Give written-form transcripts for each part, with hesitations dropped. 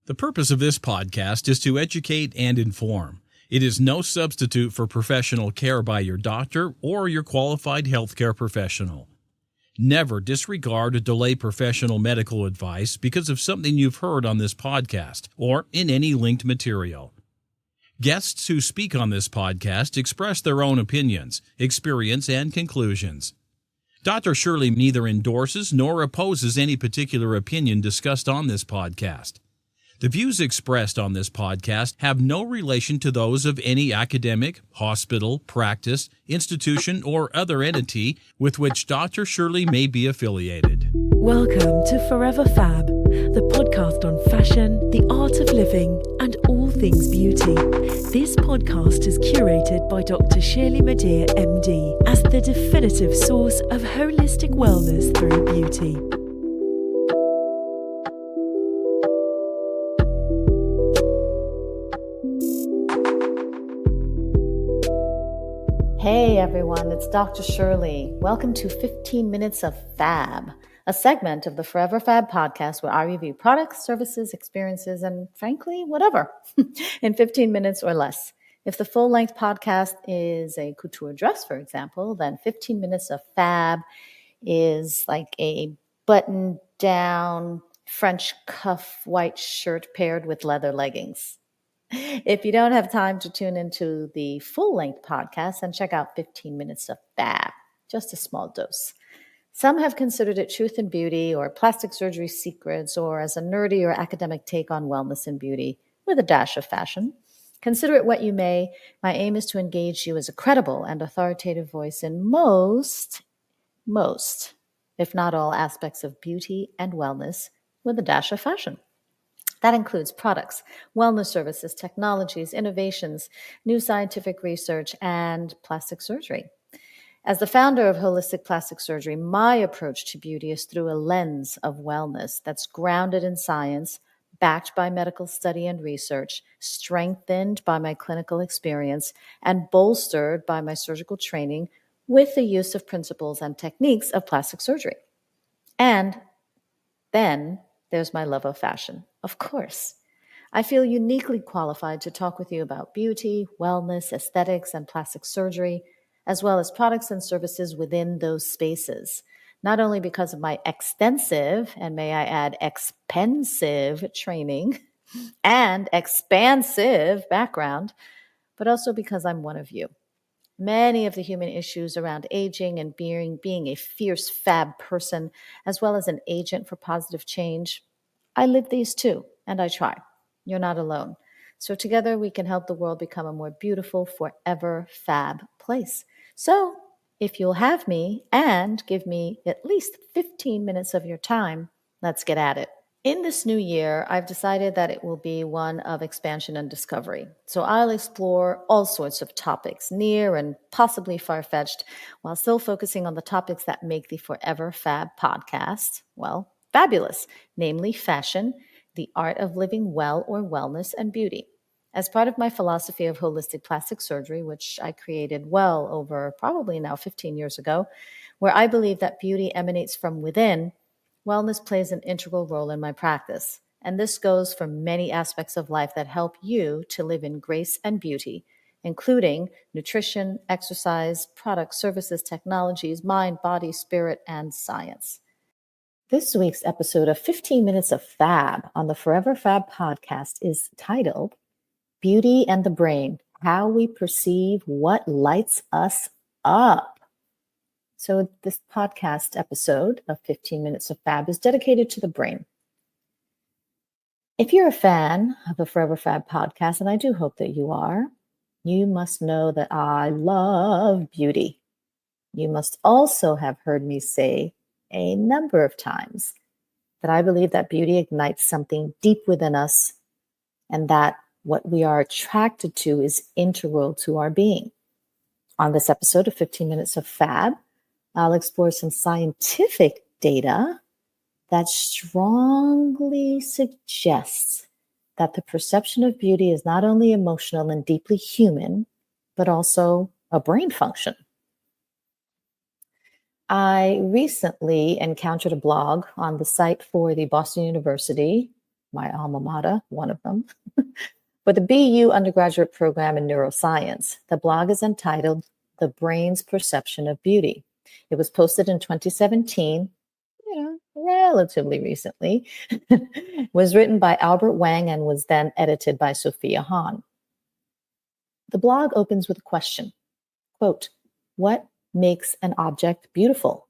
The purpose of this podcast is to educate and inform. It is no substitute for professional care by your doctor or your qualified healthcare professional. Never disregard or delay professional medical advice because of something you've heard on this podcast or in any linked material. Guests who speak on this podcast express their own opinions, experience, and conclusions. Dr. Shirley neither endorses nor opposes any particular opinion discussed on this podcast. The views expressed on this podcast have no relation to those of any academic, hospital, practice, institution, or other entity with which Dr. Shirley may be affiliated. Welcome to Forever Fab, the podcast on fashion, the art of living, and all things beauty. This podcast is curated by Dr. Shirley Madhere, MD, as the definitive source of holistic wellness through beauty. Hey everyone, it's Dr. Shirley. Welcome to 15 Minutes of Fab, a segment of the Forever Fab podcast where I review products, services, experiences, and frankly, whatever, in 15 minutes or less. If the full-length podcast is a couture dress, for example, then 15 Minutes of Fab is like a button-down French cuff white shirt paired with leather leggings. If you don't have time to tune into the full-length podcast, then check out 15 Minutes of Fab, just a small dose. Some have considered it truth and beauty or plastic surgery secrets or as a nerdy or academic take on wellness and beauty with a dash of fashion. Consider it what you may. My aim is to engage you as a credible and authoritative voice in most, if not all aspects of beauty and wellness with a dash of fashion. That includes products, wellness services, technologies, innovations, new scientific research, and plastic surgery. As the founder of Holistic Plastic Surgery, my approach to beauty is through a lens of wellness that's grounded in science, backed by medical study and research, strengthened by my clinical experience, and bolstered by my surgical training with the use of principles and techniques of plastic surgery. And then there's my love of fashion, of course. I feel uniquely qualified to talk with you about beauty, wellness, aesthetics, and plastic surgery, as well as products and services within those spaces, not only because of my extensive, and may I add, expensive training and expansive background, but also because I'm one of you. Many of the human issues around aging and being a fierce fab person, as well as an agent for positive change, I live these too, and I try. You're not alone. So together we can help the world become a more beautiful, forever fab place. So if you'll have me and give me at least 15 minutes of your time, let's get at it. In this new year, I've decided that it will be one of expansion and discovery. So I'll explore all sorts of topics, near and possibly far-fetched, while still focusing on the topics that make the Forever Fab podcast, well, fabulous, namely fashion, the art of living well or wellness, and beauty. As part of my philosophy of holistic plastic surgery, which I created well over probably now 15 years ago, where I believe that beauty emanates from within, wellness plays an integral role in my practice, and this goes for many aspects of life that help you to live in grace and beauty, including nutrition, exercise, products, services, technologies, mind, body, spirit, and science. This week's episode of 15 Minutes of Fab on the Forever Fab podcast is titled Beauty and the Brain, How We Perceive What Lights Us Up. So this podcast episode of 15 Minutes of Fab is dedicated to the brain. If you're a fan of the Forever Fab podcast, and I do hope that you are, you must know that I love beauty. You must also have heard me say a number of times that I believe that beauty ignites something deep within us and that what we are attracted to is integral to our being. On this episode of 15 Minutes of Fab, I'll explore some scientific data that strongly suggests that the perception of beauty is not only emotional and deeply human, but also a brain function. I recently encountered a blog on the site for the Boston University my alma mater, one of them, for the BU undergraduate program in neuroscience. The blog is entitled The Brain's Perception of Beauty. It was posted in 2017, relatively recently. Was written by Albert Wang and was then edited by Sophia Hahn. The blog opens with a question, quote, "What makes an object beautiful?"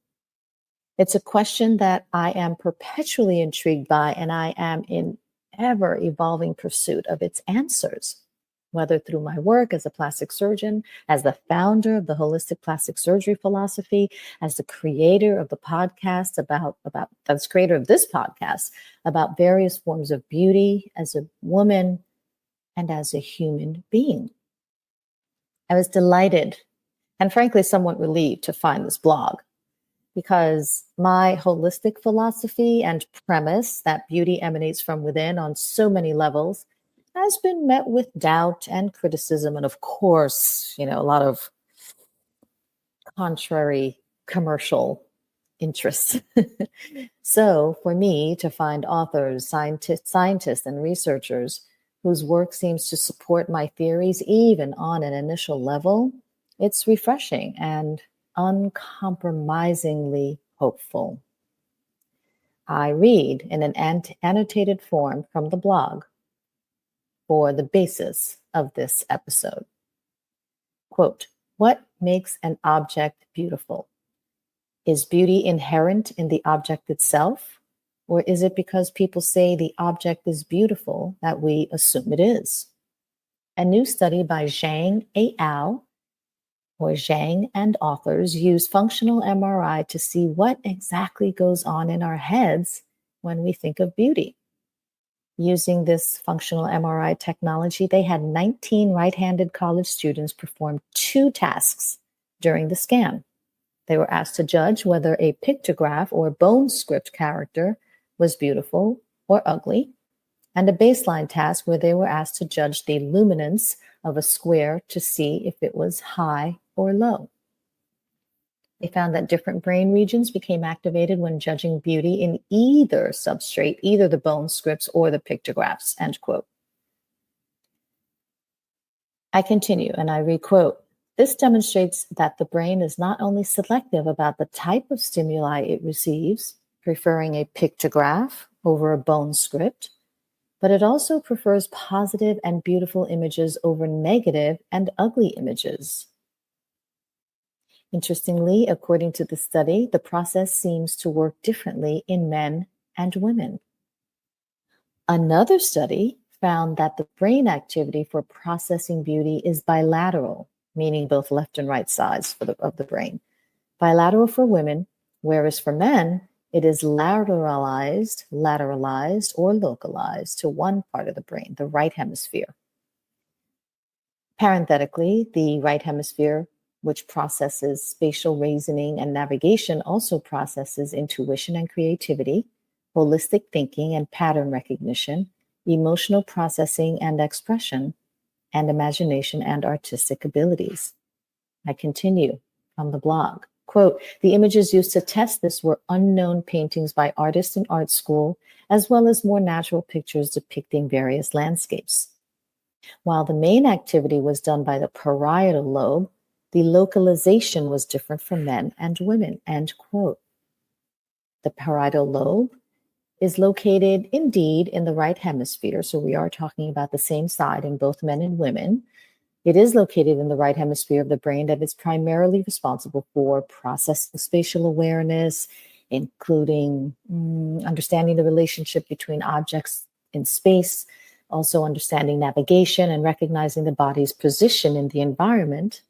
It's a question that I am perpetually intrigued by, and I am in ever-evolving pursuit of its answers, whether through my work as a plastic surgeon, as the founder of the holistic plastic surgery philosophy, as the creator of the podcast that's creator of this podcast about various forms of beauty as a woman and as a human being. I was delighted and frankly somewhat relieved to find this blog, because my holistic philosophy and premise that beauty emanates from within on so many levels has been met with doubt and criticism, and of course, a lot of contrary commercial interests. So for me to find authors, scientists, and researchers whose work seems to support my theories, even on an initial level, it's refreshing and uncompromisingly hopeful. I read in an annotated form from the blog for the basis of this episode. Quote, "What makes an object beautiful? Is beauty inherent in the object itself, or is it because people say the object is beautiful that we assume it is?" A new study by Zhang et al., or Zhang and authors, use functional MRI to see what exactly goes on in our heads when we think of beauty. Using this functional MRI technology, they had 19 right-handed college students perform 2 tasks during the scan. They were asked to judge whether a pictograph or bone script character was beautiful or ugly, and a baseline task where they were asked to judge the luminance of a square to see if it was high or low. They found that different brain regions became activated when judging beauty in either substrate, either the bone scripts or the pictographs, end quote. I continue and I requote, "This demonstrates that the brain is not only selective about the type of stimuli it receives, preferring a pictograph over a bone script, but it also prefers positive and beautiful images over negative and ugly images." Interestingly, according to the study, the process seems to work differently in men and women. Another study found that the brain activity for processing beauty is bilateral, meaning both left and right sides of the brain. Bilateral for women, whereas for men, it is lateralized, or localized to one part of the brain, the right hemisphere. Parenthetically, the right hemisphere, which processes spatial reasoning and navigation, also processes intuition and creativity, holistic thinking and pattern recognition, emotional processing and expression, and imagination and artistic abilities. I continue from the blog. Quote, "The images used to test this were unknown paintings by artists in art school, as well as more natural pictures depicting various landscapes. While the main activity was done by the parietal lobe, the localization was different for men and women," end quote. The parietal lobe is located indeed in the right hemisphere, so we are talking about the same side in both men and women. It is located in the right hemisphere of the brain that is primarily responsible for processing spatial awareness, including understanding the relationship between objects in space, also understanding navigation and recognizing the body's position in the environment.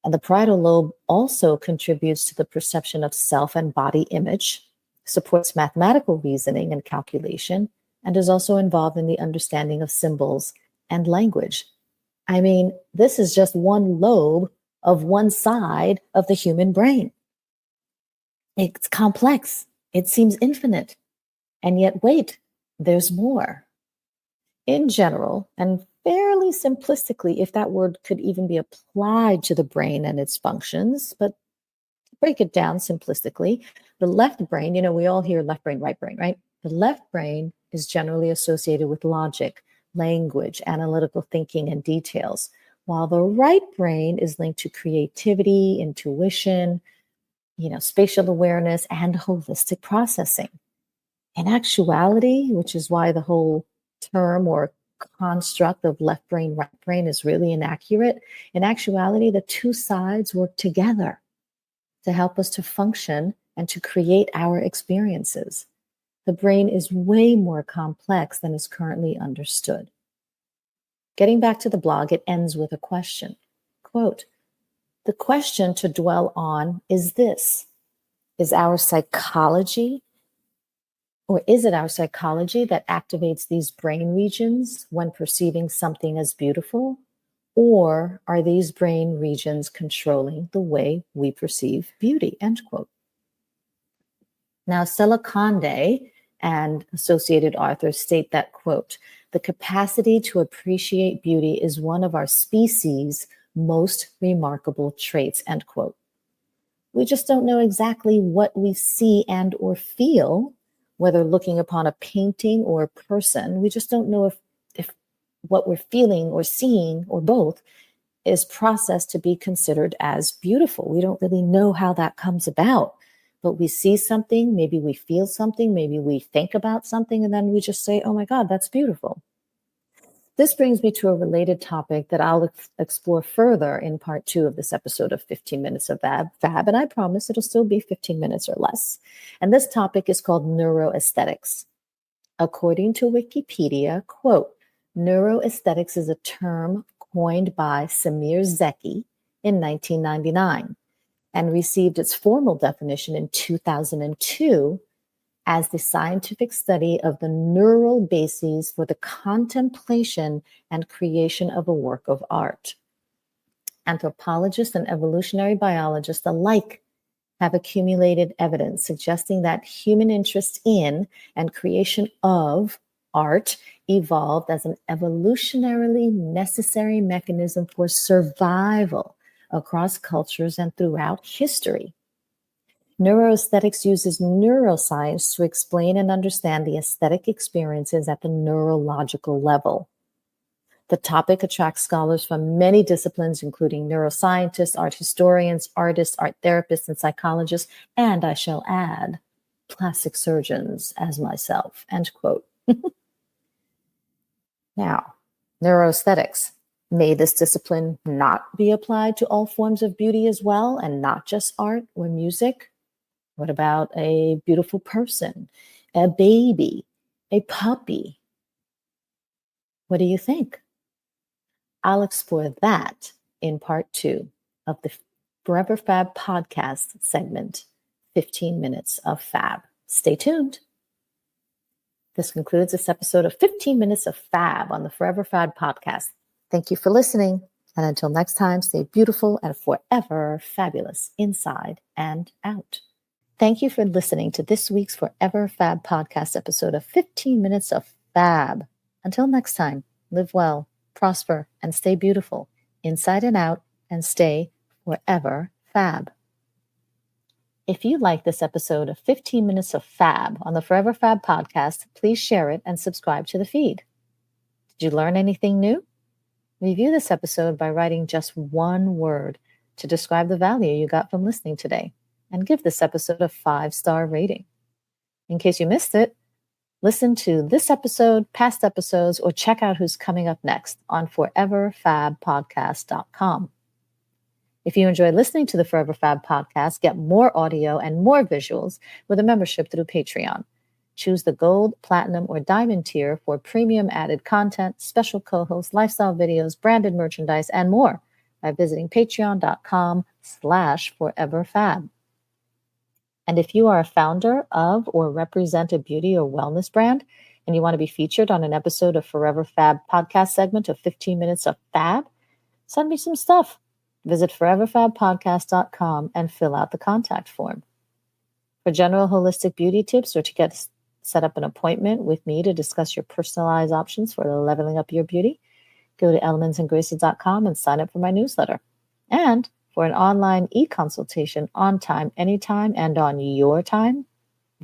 And the parietal lobe also contributes to the perception of self and body image, supports mathematical reasoning and calculation, and is also involved in the understanding of symbols and language. I mean, this is just one lobe of one side of the human brain. It's complex. It seems infinite. And yet, wait, there's more. In general, and fairly simplistically, if that word could even be applied to the brain and its functions, but break it down simplistically, the left brain, we all hear left brain, right brain, right? The left brain is generally associated with logic, language, analytical thinking, and details, while the right brain is linked to creativity, intuition, spatial awareness, and holistic processing. In actuality, which is why the whole term or construct of left brain, right brain is really inaccurate. In actuality, the two sides work together to help us to function and to create our experiences. The brain is way more complex than is currently understood. Getting back to the blog, it ends with a question. Quote, "The question to dwell on is this: is it our psychology that activates these brain regions when perceiving something as beautiful? Or are these brain regions controlling the way we perceive beauty?" End quote. Now, Stella Conde and associated authors state that, quote, "The capacity to appreciate beauty is one of our species' most remarkable traits," end quote. We just don't know exactly what we see and or feel, whether looking upon a painting or a person. We just don't know if what we're feeling or seeing or both is processed to be considered as beautiful. We don't really know how that comes about, but we see something, maybe we feel something, maybe we think about something, and then we just say, "Oh my God, that's beautiful." This brings me to a related topic that I'll explore further in part 2 of this episode of 15 Minutes of Fab, and I promise it'll still be 15 minutes or less. And this topic is called neuroesthetics. According to Wikipedia, quote, "Neuroesthetics is a term coined by Samir Zeki in 1999 and received its formal definition in 2002 as the scientific study of the neural bases for the contemplation and creation of a work of art." Anthropologists and evolutionary biologists alike have accumulated evidence suggesting that human interest in and creation of art evolved as an evolutionarily necessary mechanism for survival across cultures and throughout history. Neuroaesthetics uses neuroscience to explain and understand the aesthetic experiences at the neurological level. The topic attracts scholars from many disciplines, including neuroscientists, art historians, artists, art therapists, and psychologists, and I shall add, plastic surgeons as myself, end quote. Now, neuroaesthetics. May this discipline not be applied to all forms of beauty as well, and not just art or music? What about a beautiful person, a baby, a puppy? What do you think? I'll explore that in part 2 of the Forever Fab podcast segment, 15 Minutes of Fab. Stay tuned. This concludes this episode of 15 Minutes of Fab on the Forever Fab podcast. Thank you for listening. And until next time, stay beautiful and forever fabulous inside and out. Thank you for listening to this week's Forever Fab podcast episode of 15 Minutes of Fab. Until next time, live well, prosper, and stay beautiful inside and out, and stay forever fab. If you like this episode of 15 Minutes of Fab on the Forever Fab podcast, please share it and subscribe to the feed. Did you learn anything new? Review this episode by writing just one word to describe the value you got from listening today, and give this episode a 5-star rating. In case you missed it, listen to this episode, past episodes, or check out who's coming up next on foreverfabpodcast.com. If you enjoy listening to the Forever Fab podcast, get more audio and more visuals with a membership through Patreon. Choose the gold, platinum, or diamond tier for premium added content, special co-hosts, lifestyle videos, branded merchandise, and more by visiting patreon.com/foreverfab. And if you are a founder of or represent a beauty or wellness brand and you want to be featured on an episode of Forever Fab podcast segment of 15 Minutes of Fab, send me some stuff. Visit foreverfabpodcast.com and fill out the contact form. For general holistic beauty tips or to set up an appointment with me to discuss your personalized options for leveling up your beauty, go to elementsandgraces.com and sign up for my newsletter. And for an online e-consultation on time, anytime, and on your time,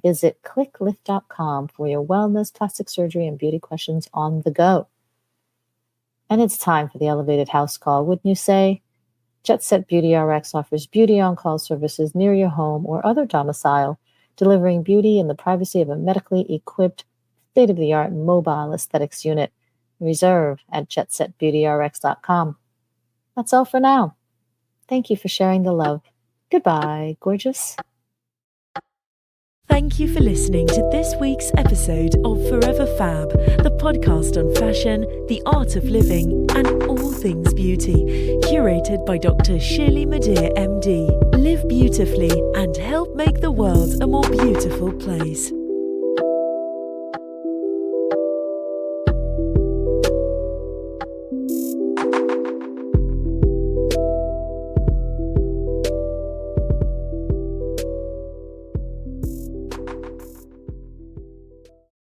Visit clicklift.com for your wellness, plastic surgery, and beauty questions on the go. And it's time for the elevated house call, wouldn't you say? Jet Set Beauty RX offers beauty on-call services near your home or other domicile, delivering beauty in the privacy of a medically equipped, state-of-the-art mobile aesthetics unit. Reserve at jetsetbeautyrx.com. That's all for now. Thank you for sharing the love. Goodbye, gorgeous. Thank you for listening to this week's episode of Forever Fab, the podcast on fashion, the art of living, and all things beauty, curated by Dr. Shirley Madhere, MD. Live beautifully and help make the world a more beautiful place.